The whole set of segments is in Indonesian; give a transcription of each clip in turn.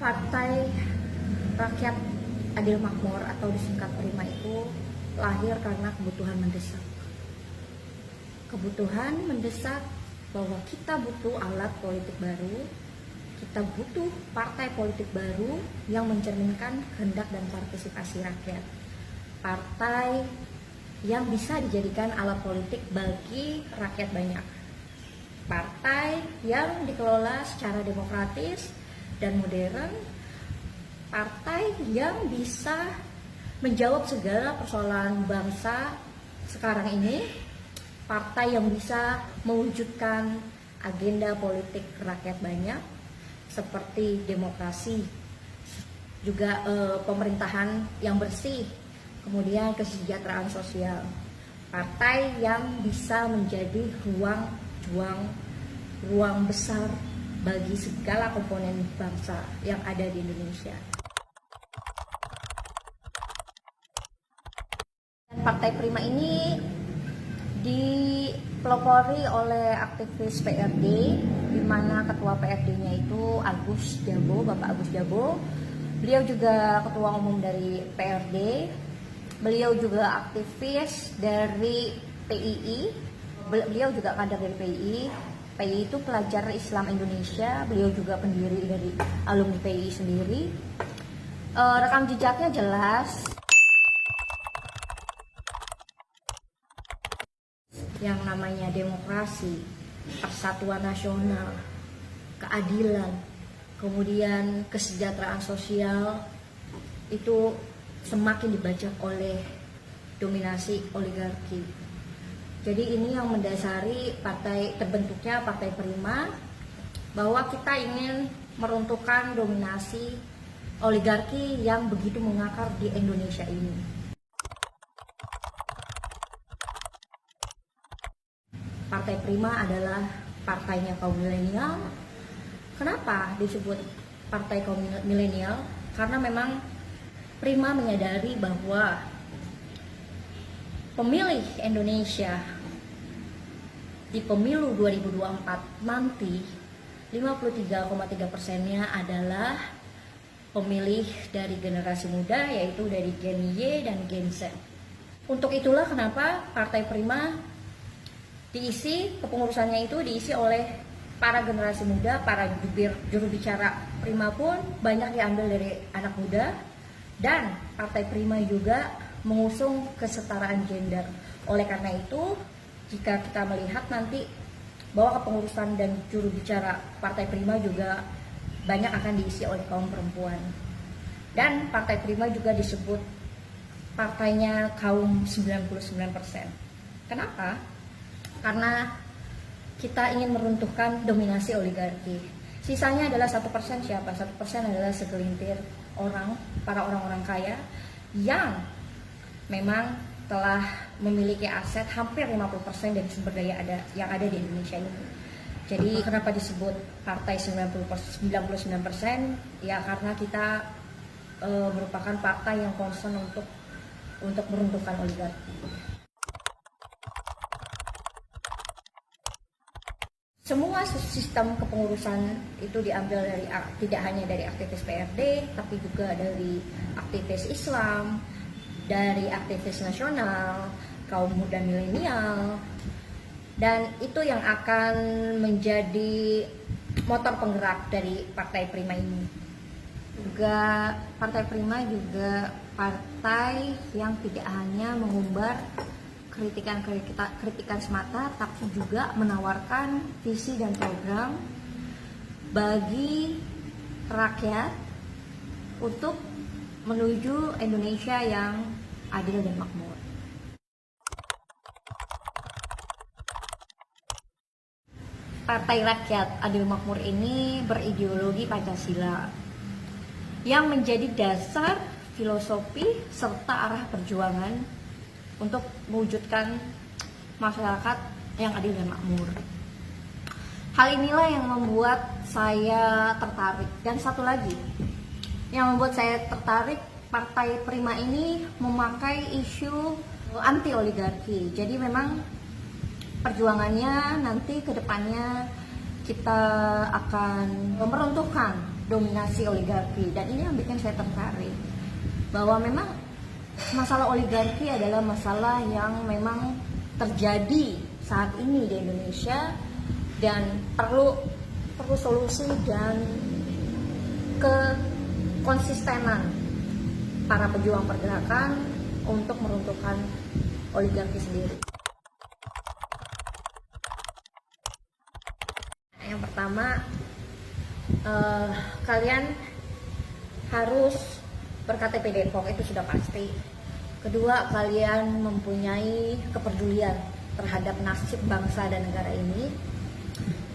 Partai Rakyat Adil Makmur atau disingkat Prima itu lahir karena kebutuhan mendesak. Kebutuhan mendesak bahwa kita butuh alat politik baru, kita butuh partai politik baru yang mencerminkan kehendak dan partisipasi rakyat. Partai yang bisa dijadikan alat politik bagi rakyat banyak. Partai yang dikelola secara demokratis dan modern, partai yang bisa menjawab segala persoalan bangsa sekarang ini, partai yang bisa mewujudkan agenda politik rakyat banyak seperti demokrasi, juga pemerintahan yang bersih, kemudian kesejahteraan sosial. Partai yang bisa menjadi ruang besar bagi segala komponen bangsa yang ada di Indonesia. Partai Prima ini dipelopori oleh aktivis PRD, di mana ketua PRD-nya itu Bapak Agus Jabo. Beliau juga ketua umum dari PRD. Beliau juga aktivis dari PII. Beliau juga kader dari PII. PII itu Pelajar Islam Indonesia. Beliau juga pendiri dari alumni PII sendiri. Rekam jejaknya jelas. Yang namanya demokrasi, persatuan nasional, keadilan, kemudian kesejahteraan sosial itu semakin dibajak oleh dominasi oligarki. Jadi ini yang mendasari terbentuknya Partai Prima, bahwa kita ingin meruntuhkan dominasi oligarki yang begitu mengakar di Indonesia ini. Partai Prima adalah partainya kaum milenial. Kenapa disebut partai kaum milenial? Karena memang Prima menyadari bahwa pemilih Indonesia di pemilu 2024 nanti 53,3%-nya adalah pemilih dari generasi muda, yaitu dari Gen Y dan Gen Z. Untuk itulah kenapa Partai Prima kepengurusannya itu diisi oleh para generasi muda, para juru bicara Prima pun banyak diambil dari anak muda, dan Partai Prima juga mengusung kesetaraan gender. Oleh karena itu, jika kita melihat nanti bahwa kepengurusan dan juru bicara Partai Prima juga banyak akan diisi oleh kaum perempuan. Dan Partai Prima juga disebut partainya kaum 99%. Kenapa? Karena kita ingin meruntuhkan dominasi oligarki. Sisanya adalah 1% siapa? 1% adalah segelintir orang, para orang-orang kaya yang memang telah memiliki aset hampir 50% dari sumber daya yang ada di Indonesia ini. Jadi kenapa disebut partai 99%? Ya karena kita merupakan partai yang concern untuk meruntuhkan oligarki. Semua sistem kepengurusan itu diambil dari, tidak hanya dari aktivis PRD, tapi juga dari aktivis Islam, dari aktivis nasional, kaum muda milenial, dan itu yang akan menjadi motor penggerak dari Partai Prima ini. Juga Partai Prima juga partai yang tidak hanya mengumbar kritikan semata, tapi juga menawarkan visi dan program bagi rakyat untuk menuju Indonesia yang adil dan makmur. Partai Rakyat Adil Makmur ini berideologi Pancasila yang menjadi dasar filosofi serta arah perjuangan untuk mewujudkan masyarakat yang adil dan makmur. Hal inilah yang membuat saya tertarik. Dan satu lagi yang membuat saya tertarik, Partai Prima ini memakai isu anti oligarki. Jadi memang perjuangannya nanti ke depannya kita akan meruntuhkan dominasi oligarki. Dan ini yang bikin saya tertarik bahwa memang masalah oligarki adalah masalah yang memang terjadi saat ini di Indonesia dan perlu solusi dan kekonsistenan para pejuang pergerakan untuk meruntuhkan oligarki sendiri. Yang pertama, kalian harus ber-KTP Depok, itu sudah pasti. Kedua, kalian mempunyai kepedulian terhadap nasib bangsa dan negara ini.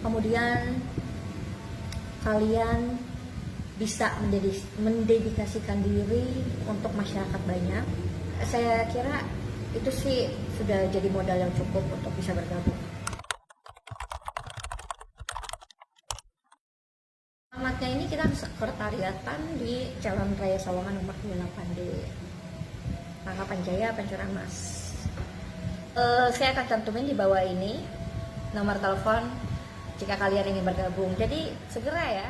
Kemudian kalian bisa mendedikasikan diri untuk masyarakat banyak. Saya kira itu sih sudah jadi modal yang cukup untuk bisa bergabung. Alamatnya ini kita sekretariatan di Jalan Raya Sawangan nomor 28 di Tangkapan Jaya, Pancoran Mas. Saya akan cantumin di bawah ini nomor telepon jika kalian ingin bergabung. Jadi segera ya.